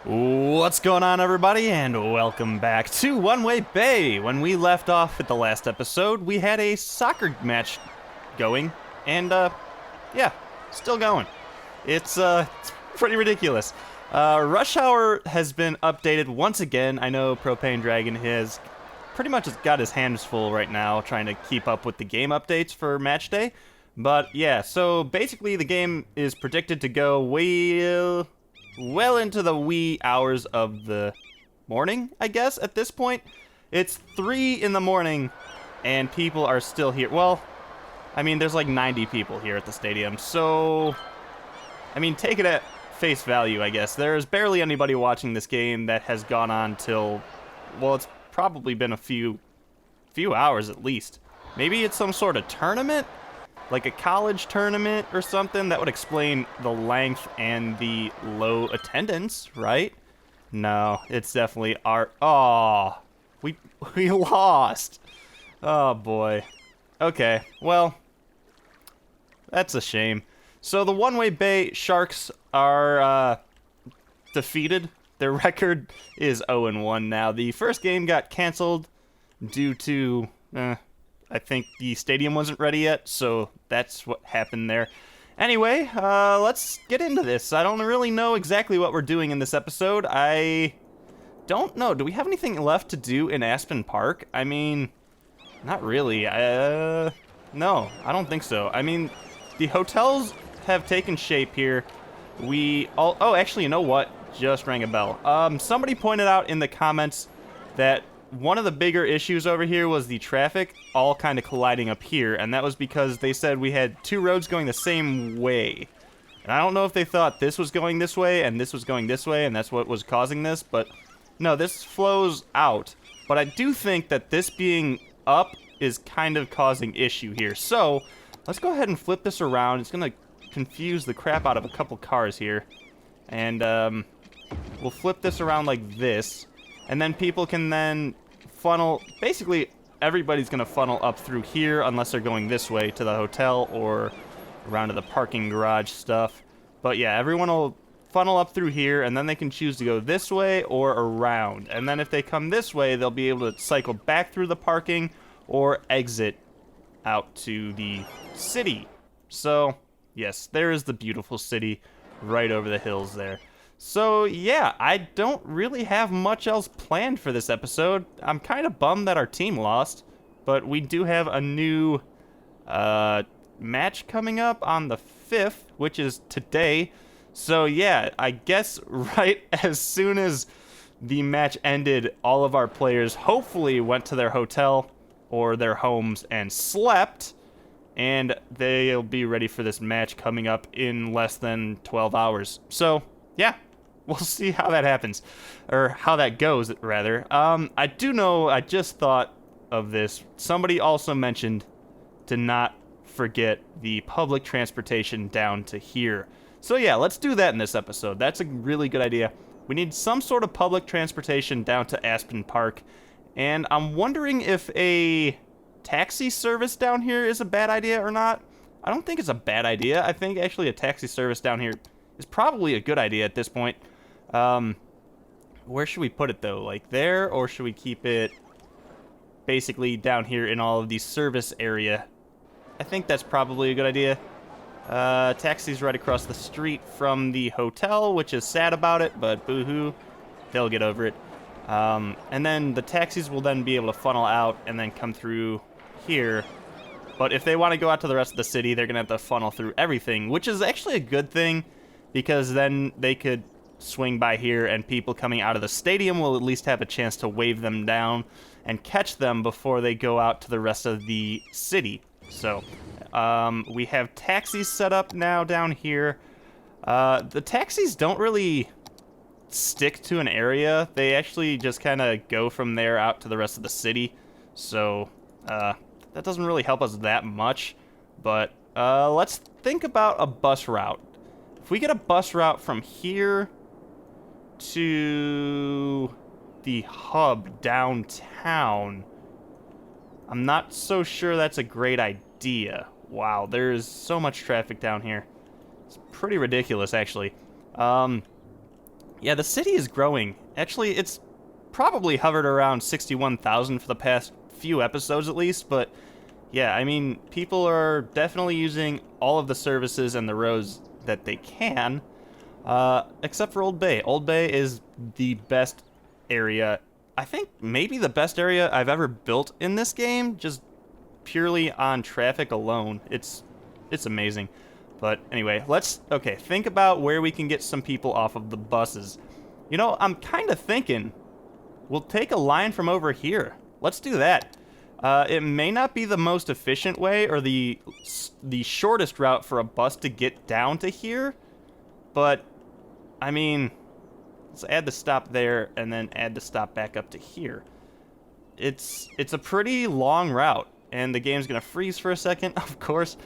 What's going on, everybody, and welcome back to One Way Bay. When we left off at the last episode, we had a soccer match going, and yeah, still going. It's pretty ridiculous. Rush Hour has been updated once again. I know Propane Dragon has pretty much got his hands full right now trying to keep up with the game updates for match day. But yeah, so basically the game is predicted to go well into the wee hours of the morning, I guess, at this point. It's 3 in the morning, and people are still here. Well, I mean, there's like 90 people here at the stadium, so, I mean, take it at face value, I guess. There's barely anybody watching this game that has gone on till, well, it's probably been a few hours at least. Maybe it's some sort of tournament? Like a college tournament or something? That would explain the length and the low attendance, right? No, it's definitely our... Oh, we lost. Oh, boy. Okay, well, that's a shame. So the One Way Bay Sharks are defeated. Their record is 0-1 now. The first game got canceled due to... I think the stadium wasn't ready yet, so that's what happened there. Anyway, let's get into this. I don't really know exactly what we're doing in this episode. I don't know. Do we have anything left to do in Aspen Park? I mean, not really. No, I don't think so. I mean, the hotels have taken shape here. Oh, actually, you know what? Just rang a bell. Somebody pointed out in the comments that one of the bigger issues over here was the traffic all kind of colliding up here, and that was because they said we had two roads going the same way. And I don't know if they thought this was going this way and this was going this way, and that's what was causing this, but no, this flows out. But I do think that this being up is kind of causing issue here. So, let's go ahead and flip this around. It's going to confuse the crap out of a couple cars here. And we'll flip this around like this. And then people can then funnel, basically everybody's going to funnel up through here unless they're going this way to the hotel or around to the parking garage stuff. But yeah, everyone will funnel up through here, and then they can choose to go this way or around. And then if they come this way, they'll be able to cycle back through the parking or exit out to the city. So yes, there is the beautiful city right over the hills there. So, yeah, I don't really have much else planned for this episode. I'm kind of bummed that our team lost, but we do have a new match coming up on the 5th, which is today. So, yeah, I guess right as soon as the match ended, all of our players hopefully went to their hotel or their homes and slept, and they'll be ready for this match coming up in less than 12 hours. So, yeah. We'll see how that happens, or how that goes, rather. I do know, I just thought of this. Somebody also mentioned to not forget the public transportation down to here. So yeah, let's do that in this episode. That's a really good idea. We need some sort of public transportation down to Aspen Park, and I'm wondering if a taxi service down here is a bad idea or not. I don't think it's a bad idea. I think actually a taxi service down here is probably a good idea at this point. Where should we put it though? Like there, or should we keep it basically down here in all of the service area? I think that's probably a good idea. Taxi's right across the street from the hotel, which is sad about it, but boo-hoo, they'll get over it. And then the taxis will then be able to funnel out and then come through here. But if they want to go out to the rest of the city, they're going to have to funnel through everything, which is actually a good thing, because then they could swing by here and people coming out of the stadium will at least have a chance to wave them down and catch them before they go out to the rest of the city. So, we have taxis set up now down here. The taxis don't really stick to an area. They actually just kind of go from there out to the rest of the city. So, that doesn't really help us that much. But, let's think about a bus route. If we get a bus route from here to the hub downtown, I'm not so sure that's a great idea. Wow, there's so much traffic down here. It's pretty ridiculous, actually. Yeah, the city is growing. Actually, it's probably hovered around 61,000 for the past few episodes at least, but yeah, I mean, people are definitely using all of the services and the roads that they can, except for Old Bay. Old Bay is the best area. I think maybe the best area I've ever built in this game, just purely on traffic alone. It's amazing. But anyway, okay, think about where we can get some people off of the buses. You know, I'm kind of thinking we'll take a line from over here. Let's do that. It may not be the most efficient way or the shortest route for a bus to get down to here, but I mean, let's add the stop there and then add the stop back up to here. It's a pretty long route, and the game's gonna freeze for a second, of course.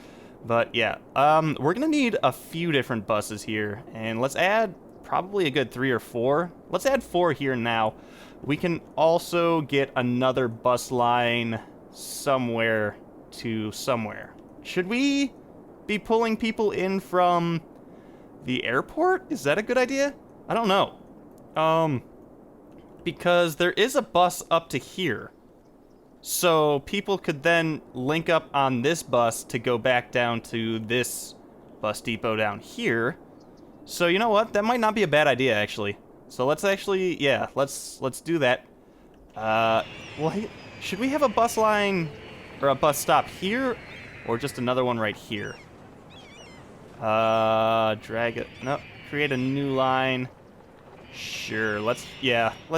But yeah, we're gonna need a few different buses here, and let's add probably a good 3 or 4. Let's add 4 here now. We can also get another bus line somewhere to somewhere. Should we be pulling people in from the airport? Is that a good idea? I don't know. Because there is a bus up to here. So people could then link up on this bus to go back down to this bus depot down here. So you know what? That might not be a bad idea, actually. So let's actually, yeah, let's do that. Well, should we have a bus line or a bus stop here, or just another one right here? Drag it. No, create a new line. Sure. Let's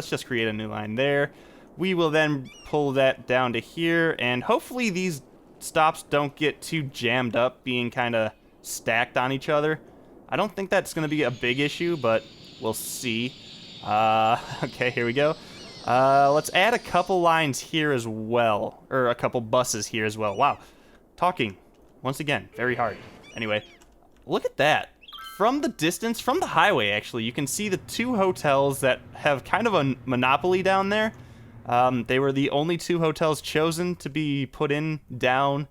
just create a new line there. We will then pull that down to here, and hopefully these stops don't get too jammed up, being kind of stacked on each other. I don't think that's going to be a big issue, but we'll see. Okay, here we go. Let's add a couple lines here as well, or a couple buses here as well. Wow, talking, once again, very hard. Anyway, look at that. From the distance, from the highway actually, you can see the 2 hotels that have kind of a monopoly down there. They were the only 2 hotels chosen to be put in down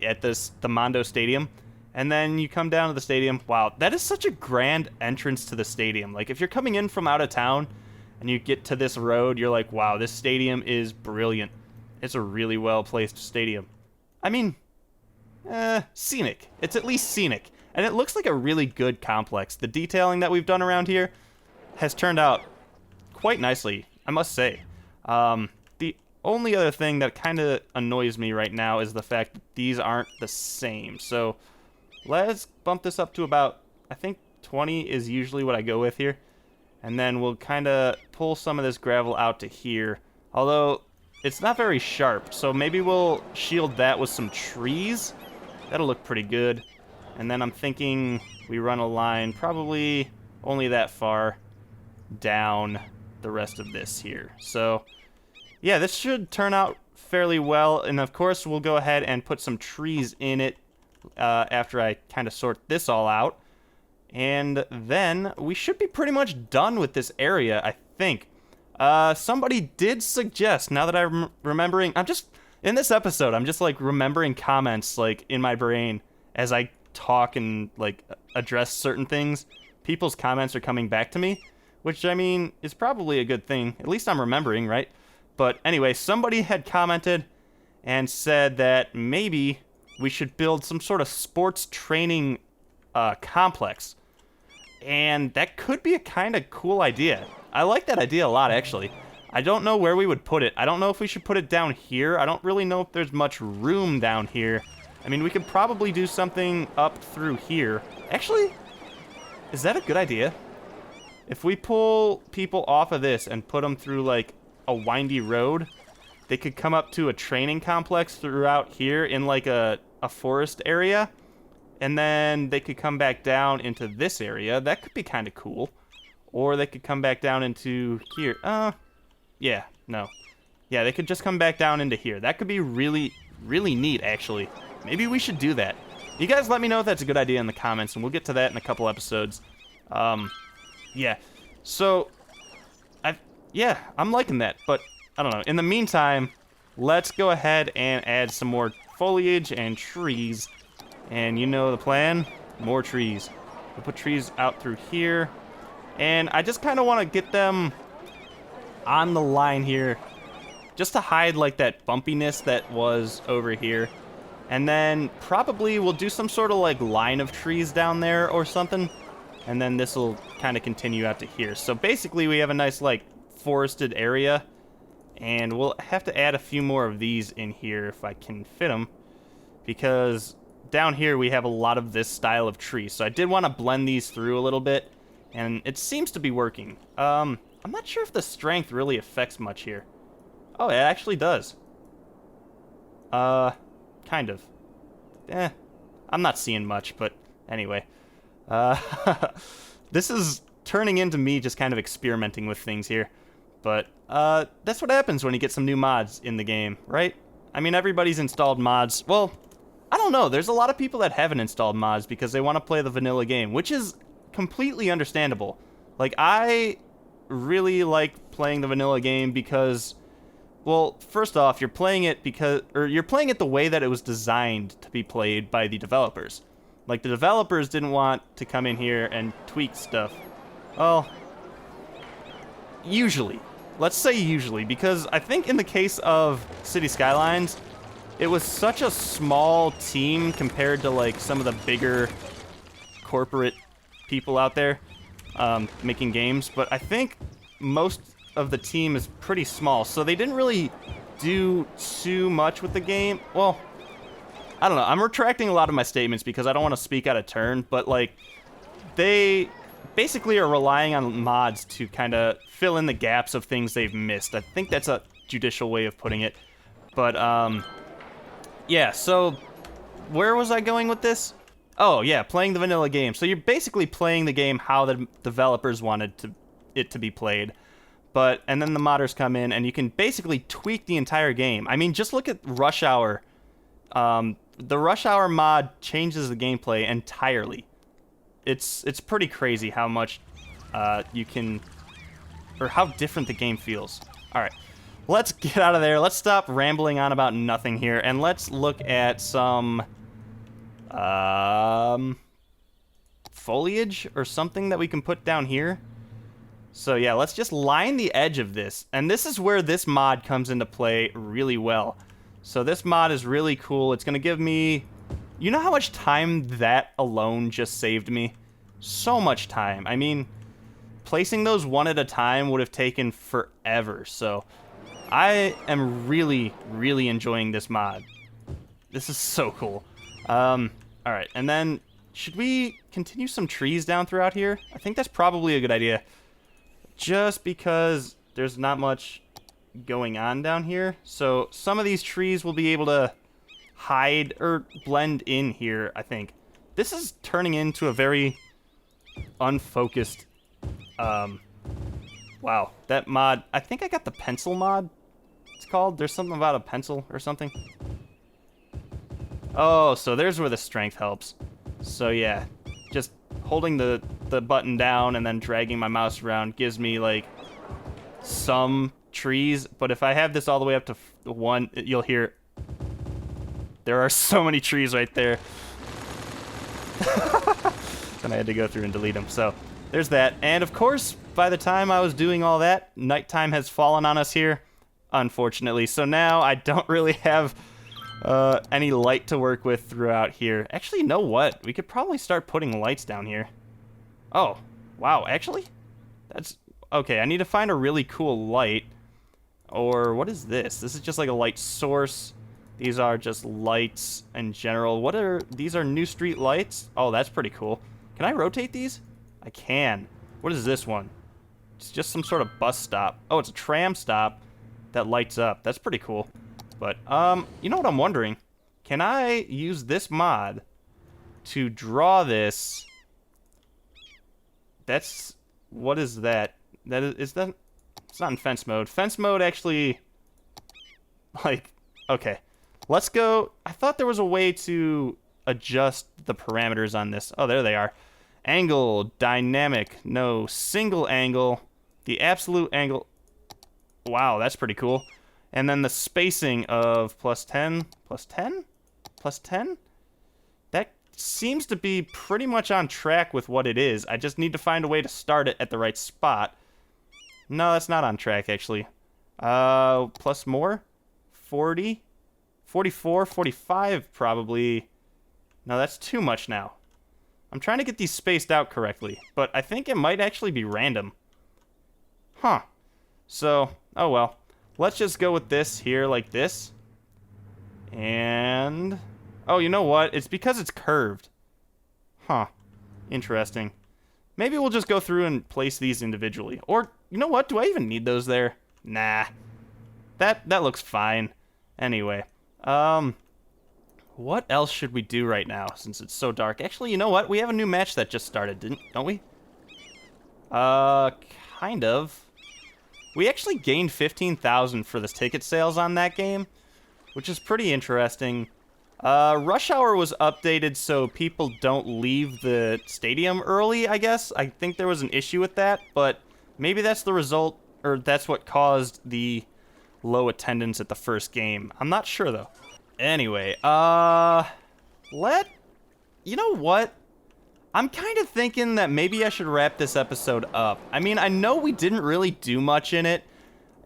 at the Mondo Stadium. And then you come down to the stadium. Wow, that is such a grand entrance to the stadium. Like, if you're coming in from out of town and you get to this road, you're like, wow, this stadium is brilliant. It's a really well-placed stadium. I mean, scenic. It's at least scenic. And it looks like a really good complex. The detailing that we've done around here has turned out quite nicely, I must say. The only other thing that kind of annoys me right now is the fact that these aren't the same. So let's bump this up to about, I think 20 is usually what I go with here. And then we'll kind of pull some of this gravel out to here. Although, it's not very sharp, so maybe we'll shield that with some trees. That'll look pretty good. And then I'm thinking we run a line probably only that far down the rest of this here. So, yeah, this should turn out fairly well. And of course, we'll go ahead and put some trees in it after I kind of sort this all out. And then we should be pretty much done with this area, I think. Somebody did suggest, now that I'm remembering, in this episode, I'm just like remembering comments like in my brain as I talk and like address certain things. People's comments are coming back to me, which I mean is probably a good thing. At least I'm remembering, right? But anyway, somebody had commented and said that maybe we should build some sort of sports training complex. And that could be a kind of cool idea. I like that idea a lot, actually. I don't know where we would put it. I don't know if we should put it down here. I don't really know if there's much room down here. I mean, we could probably do something up through here. Actually, is that a good idea? If we pull people off of this and put them through, like, a windy road, they could come up to a training complex throughout here in, like, a forest area. And then they could come back down into this area. That could be kind of cool. Or they could come back down into here. Yeah, no. Yeah, they could just come back down into here. That could be really, really neat, actually. Maybe we should do that. You guys let me know if that's a good idea in the comments, and we'll get to that in a couple episodes. Yeah. So, I'm liking that, but I don't know. In the meantime, let's go ahead and add some more foliage and trees. And you know the plan? More trees. We'll put trees out through here. And I just kind of want to get them on the line here, just to hide like that bumpiness that was over here. And then probably we'll do some sort of like line of trees down there or something. And then this will kind of continue out to here. So basically we have a nice like forested area. And we'll have to add a few more of these in here if I can fit them. Because down here we have a lot of this style of tree. So I did want to blend these through a little bit. And it seems to be working. I'm not sure if the strength really affects much here. Oh, it actually does. Kind of. I'm not seeing much, but anyway. This is turning into me just kind of experimenting with things here. But, that's what happens when you get some new mods in the game, right? I mean, everybody's installed mods. Well, I don't know. There's a lot of people that haven't installed mods because they want to play the vanilla game, which is completely understandable. Like, I really like playing the vanilla game because, well, first off, you're playing it the way that it was designed to be played by the developers. Like, the developers didn't want to come in here and tweak stuff. Well, usually. Let's say usually, because I think in the case of City Skylines, it was such a small team compared to, like, some of the bigger corporate people out there making games, but I think most of the team is pretty small, so they didn't really do too much with the game. Well, I don't know. I'm retracting a lot of my statements because I don't want to speak out of turn, but, like, they basically are relying on mods to kind of fill in the gaps of things they've missed. I think that's a judicial way of putting it. But, yeah, so where was I going with this? Oh, yeah, playing the vanilla game. So you're basically playing the game how the developers wanted it to be played. And then the modders come in, and you can basically tweak the entire game. I mean, just look at Rush Hour. The Rush Hour mod changes the gameplay entirely. It's pretty crazy how much you can, or how different the game feels. All right, let's get out of there. Let's stop rambling on about nothing here, and let's look at some foliage or something that we can put down here. So yeah, let's just line the edge of this, and this is where this mod comes into play really well. So this mod is really cool. It's gonna give me, you know how much time that alone just saved me? So much time. I mean, placing those one at a time would have taken forever. So I am really, really enjoying this mod. This is so cool. All right, and then should we continue some trees down throughout here? I think that's probably a good idea. Just because there's not much going on down here. So some of these trees will be able to hide or blend in here, I think. This is turning into a very unfocused, wow, that mod, I think I got the pencil mod, it's called. There's something about a pencil or something. Oh, so there's where the strength helps. So yeah, just holding the button down and then dragging my mouse around gives me, like, some trees, but if I have this all the way up to one, you'll hear there are so many trees right there. And I had to go through and delete them. So there's that. And of course, by the time I was doing all that, nighttime has fallen on us here, unfortunately. So now I don't really have any light to work with throughout here. Actually, you know what? We could probably start putting lights down here. Oh, wow. Actually, that's okay. I need to find a really cool light. Or what is this? This is just like a light source. These are just lights in general. What are these? Are new street lights? Oh, that's pretty cool. Can I rotate these? I can. What is this one? It's just some sort of bus stop. Oh, it's a tram stop that lights up. That's pretty cool. But you know what I'm wondering? Can I use this mod to draw this? That's, what is that? Is that, it's not in fence mode. Fence mode actually, like, okay. Let's go. I thought there was a way to adjust the parameters on this. Oh, there they are. Angle, dynamic, no, single angle, the absolute angle. Wow, that's pretty cool. And then the spacing of +10, +10, +10? That seems to be pretty much on track with what it is. I just need to find a way to start it at the right spot. No, that's not on track, actually. Plus more? 40? 44, 45, probably. No, that's too much now. I'm trying to get these spaced out correctly, but I think it might actually be random. Huh. So, oh well. Let's just go with this here like this. And... oh, you know what? It's because it's curved. Huh. Interesting. Maybe we'll just go through and place these individually. Or, you know what? Do I even need those there? Nah. That looks fine. Anyway. What else should we do right now since it's so dark? Actually, you know what? We have a new match that just started, don't we? Kind of. We actually gained 15,000 for the ticket sales on that game, which is pretty interesting. Rush Hour was updated so people don't leave the stadium early, I guess. I think there was an issue with that, but maybe that's the result, or that's what caused the low attendance at the first game. I'm not sure, though. Anyway, you know what? I'm kind of thinking that maybe I should wrap this episode up. I mean, I know we didn't really do much in it,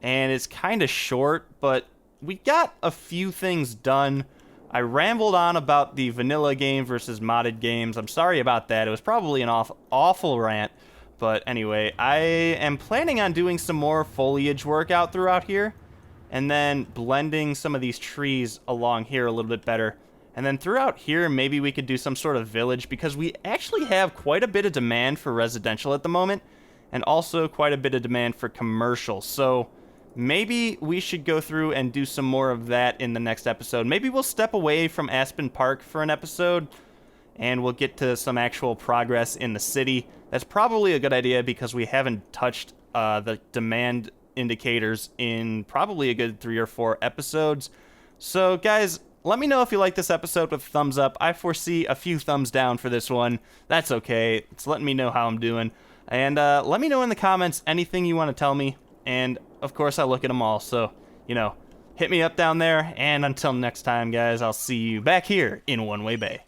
and it's kind of short, but we got a few things done. I rambled on about the vanilla game versus modded games. I'm sorry about that. It was probably an awful rant. But anyway, I am planning on doing some more foliage work out throughout here, and then blending some of these trees along here a little bit better. And then throughout here, maybe we could do some sort of village, because we actually have quite a bit of demand for residential at the moment, and also quite a bit of demand for commercial. So maybe we should go through and do some more of that in the next episode. Maybe we'll step away from Aspen Park for an episode, and we'll get to some actual progress in the city. That's probably a good idea, because we haven't touched the demand indicators in probably a good 3 or 4 episodes. So guys, let me know if you like this episode with a thumbs up. I foresee a few thumbs down for this one. That's okay. It's letting me know how I'm doing. And let me know in the comments anything you want to tell me. And of course, I look at them all. So, you know, hit me up down there. And until next time, guys, I'll see you back here in One Way Bay.